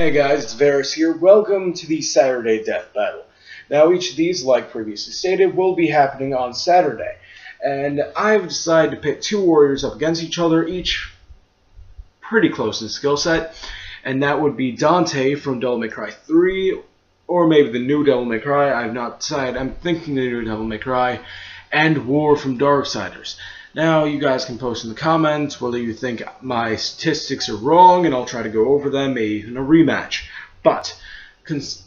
Hey guys, it's Varus here. Welcome to the Saturday Death Battle. Now each of these, like previously stated, will be happening on Saturday. And I've decided to pit two warriors up against each other, each pretty close in skill set. And that would be Dante from Devil May Cry 3, or maybe the new Devil May Cry. I've not decided. I'm thinking the new Devil May Cry, and War from Darksiders. Now, you guys can post in the comments whether you think my statistics are wrong, and I'll try to go over them, maybe in a rematch. But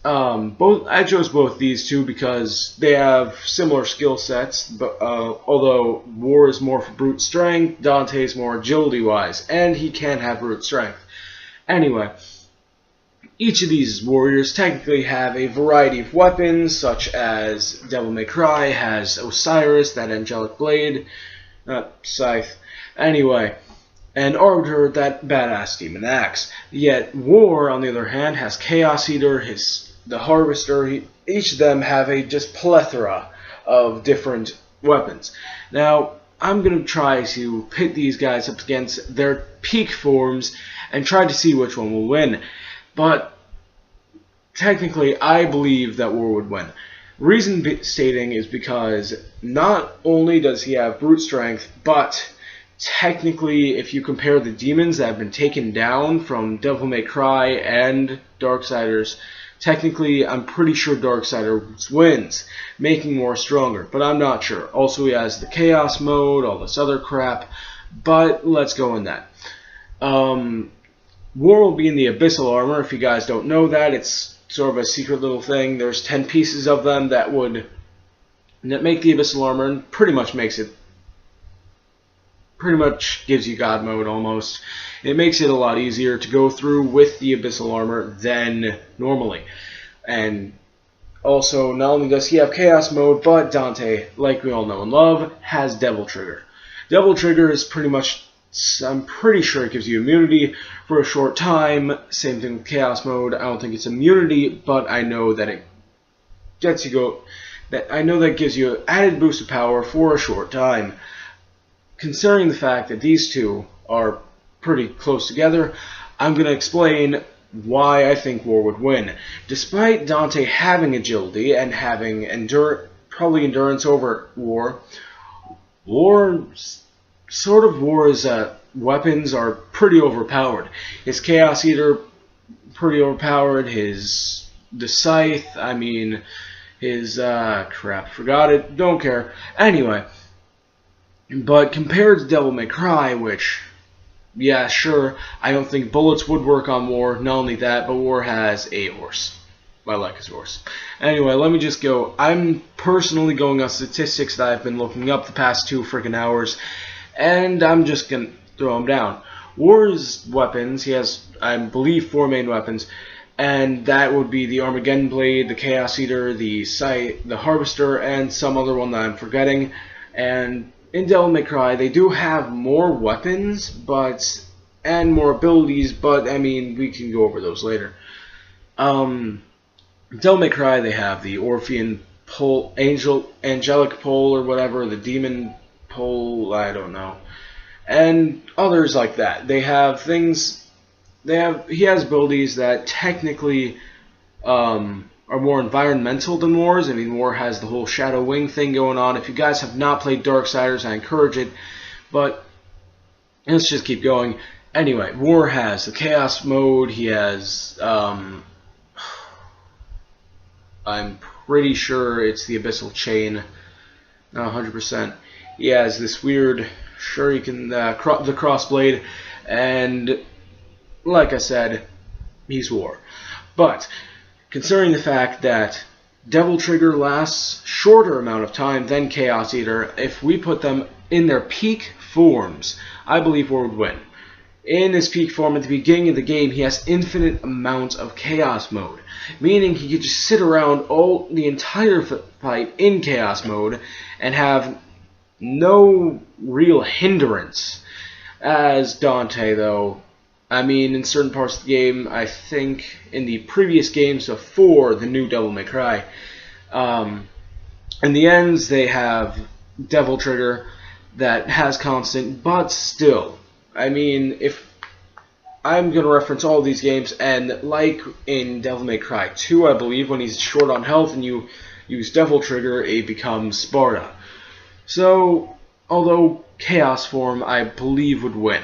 I chose both these two because they have similar skill sets. But although War is more for brute strength, Dante is more agility-wise, and he can have brute strength. Anyway, each of these warriors technically have a variety of weapons, such as Devil May Cry has Osiris, that angelic blade. Scythe. Anyway, and Arbiter, that badass demon axe. Yet War, on the other hand, has Chaos Eater, the Harvester. Each of them have a just plethora of different weapons. Now, I'm going to try to pit these guys up against their peak forms and try to see which one will win. But technically, I believe that War would win. Reason stating is because not only does he have brute strength, but technically if you compare the demons that have been taken down from Devil May Cry and Darksiders, technically I'm pretty sure Darksiders wins, making War stronger, but I'm not sure. Also he has the Chaos mode, all this other crap, but let's go in that. War will be in the Abyssal armor. If you guys don't know that, it's sort of a secret little thing. There's 10 pieces of them that make the Abyssal armor, and pretty much gives you God mode almost. It makes it a lot easier to go through with the Abyssal armor than normally. And also, not only does he have Chaos mode, but Dante, like we all know and love, has Devil Trigger. Devil Trigger is pretty much, I'm pretty sure it gives you immunity for a short time. Same thing with Chaos mode. I don't think it's immunity, but I know that it gets you that gives you an added boost of power for a short time. Considering the fact that these two are pretty close together, I'm going to explain why I think War would win. Despite Dante having agility and having probably endurance over War's weapons are pretty overpowered. His Chaos Eater, pretty overpowered. The Scythe, crap, forgot it, don't care. Anyway, but compared to Devil May Cry, which, yeah, sure, I don't think bullets would work on War. Not only that, but War has a horse. I like his horse. Anyway, let me just go. I'm personally going on statistics that I've been looking up the past 2 freaking hours, and I'm just going to throw them down. War's weapons, he has, I believe, 4 main weapons, and that would be the Armageddon Blade, the Chaos Eater, the Scythe, the Harvester, and some other one that I'm forgetting. And in Devil May Cry, they do have more weapons, and more abilities, but, we can go over those later. Devil May Cry, they have the Orphean Pole, Angelic Pole, or whatever, the Demon Pole, I don't know, and others like that. They have things. He has abilities that technically are more environmental than War's. War has the whole Shadow Wing thing going on. If you guys have not played Darksiders, I encourage it. But let's just keep going. Anyway, War has the Chaos mode. He has I'm pretty sure it's the Abyssal Chain. Not 100%. He has this weird shuriken, the crossblade, and like I said, he's War. But considering the fact that Devil Trigger lasts shorter amount of time than Chaos Eater, if we put them in their peak forms, I believe War would win. In his peak form at the beginning of the game, he has infinite amounts of Chaos mode, meaning he could just sit around the entire fight in Chaos mode and have no real hindrance. As Dante, though, in certain parts of the game, I think in the previous games before the new Devil May Cry, in the ends they have Devil Trigger that has constant, but still, if I'm going to reference all of these games, and like in Devil May Cry 2, I believe, when he's short on health and you use Devil Trigger, it becomes Sparta. So, although Chaos form, I believe, would win.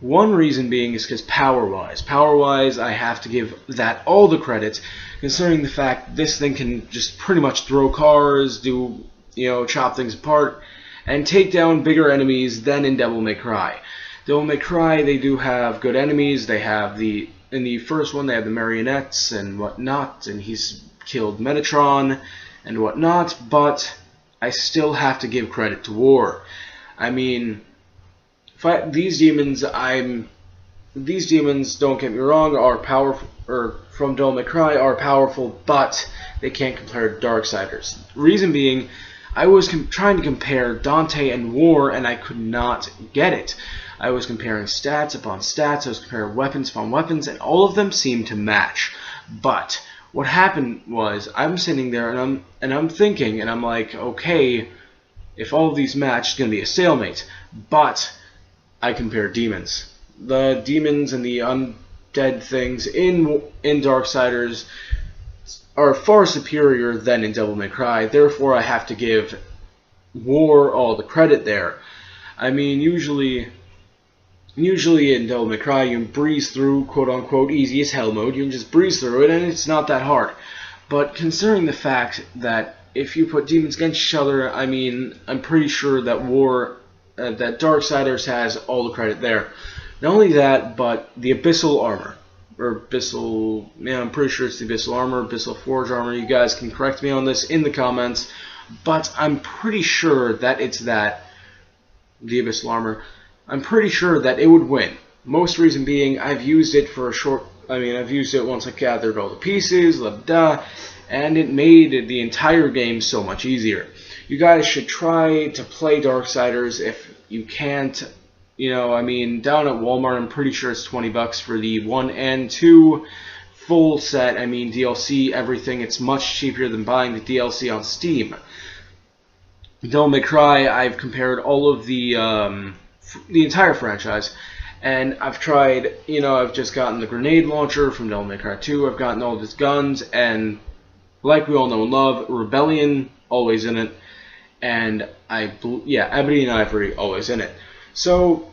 One reason being is because power-wise. Power-wise, I have to give that all the credit, considering the fact this thing can just pretty much throw cars, chop things apart, and take down bigger enemies than in Devil May Cry. Devil May Cry, they do have good enemies. They have in the first one, they have the marionettes and whatnot, and he's killed Metatron and whatnot, but I still have to give credit to War. I mean, these demons, don't get me wrong, are powerful, or from Devil May Cry, are powerful, but they can't compare to Darksiders. Reason being, I was trying to compare Dante and War, and I could not get it. I was comparing stats upon stats, I was comparing weapons upon weapons, and all of them seemed to match. But what happened was, I'm sitting there and I'm thinking, and I'm like, okay, if all of these match, it's going to be a stalemate. But I compared demons. The demons and the undead things in Darksiders are far superior than in Devil May Cry. Therefore, I have to give War all the credit there. I mean, usually in Devil May Cry, you can breeze through, quote-unquote, easy as hell mode. You can just breeze through it, and it's not that hard. But considering the fact that if you put demons against each other, I mean, I'm pretty sure that that Darksiders has all the credit there. Not only that, but the Abyssal Armor. Or Abyssal... Yeah, I'm pretty sure it's the Abyssal Armor, Abyssal Forge Armor. You guys can correct me on this in the comments. But I'm pretty sure that it's the Abyssal Armor. I'm pretty sure that it would win. Most reason being, I've used it I've used it once I gathered all the pieces, and it made the entire game so much easier. You guys should try to play Darksiders if you can't. Down at Walmart, I'm pretty sure it's $20 for the 1 and 2 full set. DLC, everything. It's much cheaper than buying the DLC on Steam. Devil May Cry, I've compared all of the entire franchise, and I've tried, I've just gotten the grenade launcher from Devil May Cry 2, I've gotten all of his guns, and like we all know and love, Rebellion, always in it, and Ebony and Ivory, always in it. So,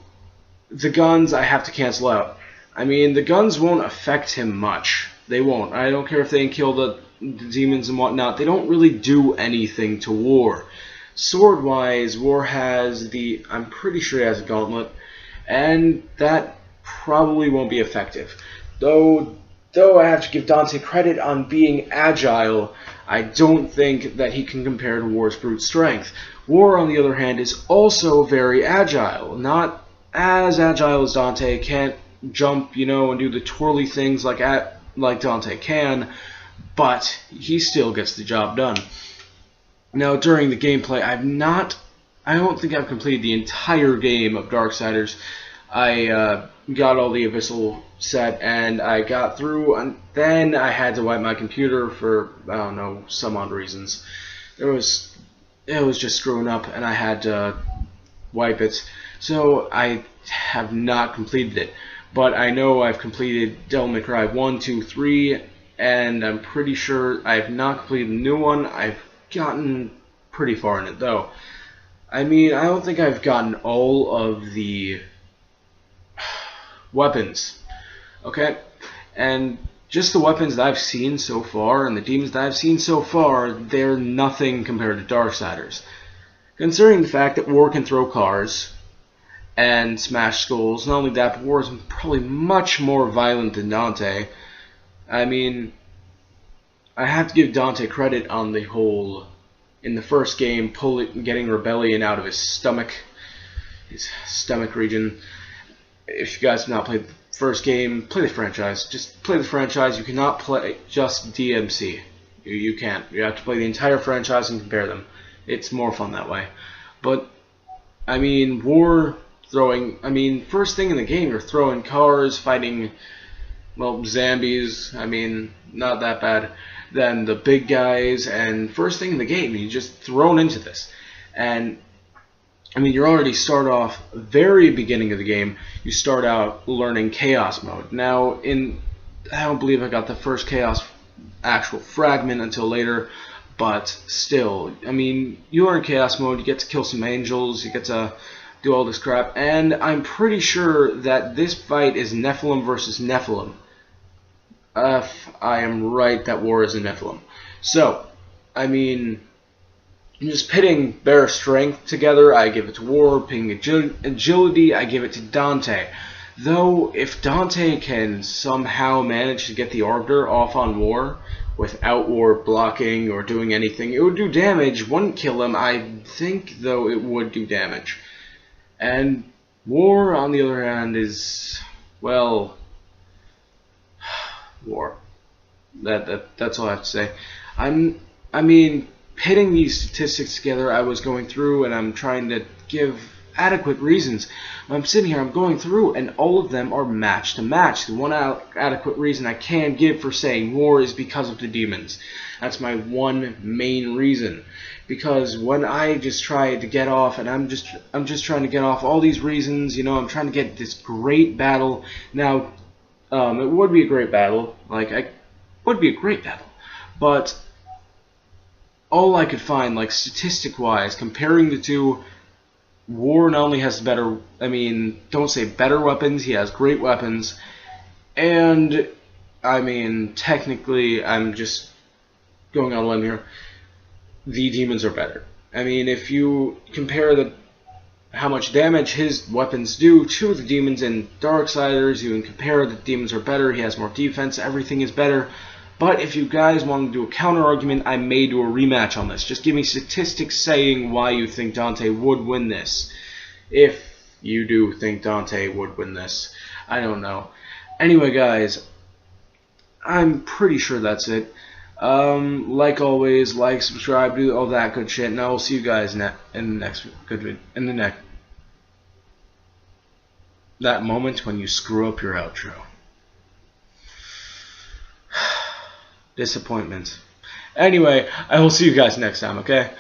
the guns I have to cancel out. The guns won't affect him much. They won't. I don't care if they kill the demons and whatnot, they don't really do anything to War. Sword-wise, War has I'm pretty sure he has a gauntlet, and that probably won't be effective. Though I have to give Dante credit on being agile, I don't think that he can compare to War's brute strength. War, on the other hand, is also very agile. Not as agile as Dante, can't jump, and do the twirly things like Dante can, but he still gets the job done. Now, during the gameplay, I don't think I've completed the entire game of Darksiders. I got all the Abyssal set, and I got through, and then I had to wipe my computer for, I don't know, some odd reasons. It was just screwing up, and I had to wipe it. So I have not completed it. But I know I've completed Devil May Cry 1, 2, 3, and I'm pretty sure I have not completed the new one. I've gotten pretty far in it, though. I don't think I've gotten all of the weapons. Okay? And just the weapons that I've seen so far, and the demons that I've seen so far, they're nothing compared to Darksiders. Considering the fact that War can throw cars and smash skulls, not only that, but War is probably much more violent than Dante. I have to give Dante credit on the whole, in the first game, getting Rebellion out of his stomach region. If you guys have not played the first game, play the franchise. Just play the franchise. You cannot play just DMC. You can't. You have to play the entire franchise and compare them. It's more fun that way. But, War throwing, first thing in the game, you're throwing cars, fighting, zombies, not that bad. Then the big guys, and first thing in the game, you're just thrown into this. And I mean, you already start off very beginning of the game. You start out learning Chaos mode. Now, I don't believe I got the first Chaos actual fragment until later, but still, I mean, you are in Chaos mode. You get to kill some angels. You get to do all this crap, and I'm pretty sure that this fight is Nephilim versus Nephilim. I am right, that war is a Nephilim. So, I mean, just pitting Bear Strength together, I give it to War. Pitting Agility, I give it to Dante. Though, if Dante can somehow manage to get the Arbiter off on War, without War blocking or doing anything, it would do damage. Wouldn't kill him. I think, though, it would do damage. And War, on the other hand, is, well, War. That's all I have to say. I mean, pitting these statistics together, I was going through and I'm trying to give adequate reasons. I'm sitting here, I'm going through, and all of them are match to match. The one adequate reason I can give for saying War is because of the demons. That's my one main reason. Because when I just try to get off, and I'm just trying to get off all these reasons, you know, I'm trying to get this great battle. Now, it would be a great battle. Would be a great battle. But all I could find, like, statistic-wise, comparing the two, War not only has better, I mean, don't say better weapons, he has great weapons, and, I mean, technically, I'm just going on a limb here, the demons are better. I mean, if you compare how much damage his weapons do to the demons in Darksiders, you can compare the demons are better, he has more defense, everything is better. But if you guys want to do a counter argument, I may do a rematch on this. Just give me statistics saying why you think Dante would win this. If you do think Dante would win this. I don't know. Anyway, guys, I'm pretty sure that's it. Like always, like, subscribe, do all that good shit, and I will see you guys in the next that moment when you screw up your outro. Disappointment. Anyway, I will see you guys next time, okay?